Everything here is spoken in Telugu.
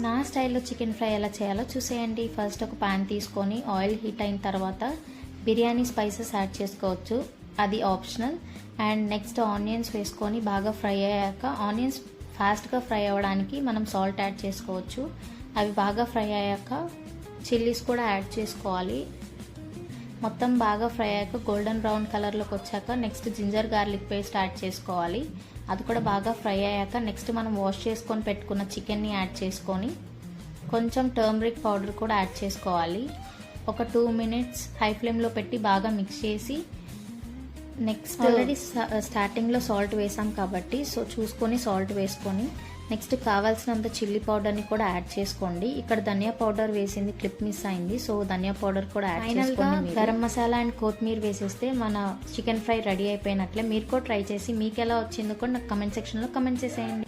నా స్టైల్లో చికెన్ ఫ్రై ఎలా చేయాలో చూసేయండి. ఫస్ట్ ఒక ప్యాన్ తీసుకొని ఆయిల్ హీట్ అయిన తర్వాత బిర్యానీ స్పైసెస్ యాడ్ చేసుకోవచ్చు, అది ఆప్షనల్. అండ్ నెక్స్ట్ ఆనియన్స్ వేసుకొని బాగా ఫ్రై అయ్యాక, ఆనియన్స్ ఫాస్ట్గా ఫ్రై అవ్వడానికి మనం సాల్ట్ యాడ్ చేసుకోవచ్చు. అవి బాగా ఫ్రై అయ్యాక చిల్లీస్ కూడా యాడ్ చేసుకోవాలి. మొత్తం బాగా ఫ్రై అయ్యాక గోల్డెన్ బ్రౌన్ కలర్లోకి వచ్చాక next ginger garlic paste add చేసుకోవాలి. అది కూడా బాగా ఫ్రై అయ్యాక నెక్స్ట్ మనం వాష్ చేసుకొని పెట్టుకున్న చికెన్ని యాడ్ చేసుకొని కొంచెం టర్మరిక్ పౌడర్ కూడా యాడ్ చేసుకోవాలి. ఒక 2 minutes హై ఫ్లేమ్లో పెట్టి బాగా మిక్స్ చేసి నెక్స్ట్ ఆల్రెడీ స్టార్టింగ్లో సాల్ట్ వేసాం కాబట్టి సో చూసుకొని సాల్ట్ వేసుకొని నెక్స్ట్ కావాల్సినంత చిల్లీ పౌడర్ని కూడా యాడ్ చేసుకోండి. ఇక్కడ ధనియా పౌడర్ వేసింది క్లిప్ మిస్ అయింది, సో ధనియా పౌడర్ కూడా యాడ్ చేసుకోండి. గరం మసాలా అండ్ కొత్తిమీర వేసేస్తే మన చికెన్ ఫ్రై రెడీ అయిపోయినట్లే. మీరు కూడా ట్రై చేసి మీకు ఎలా వచ్చిందో కూడా నాకు కమెంట్ సెక్షన్లో కమెంట్ చేసేయండి.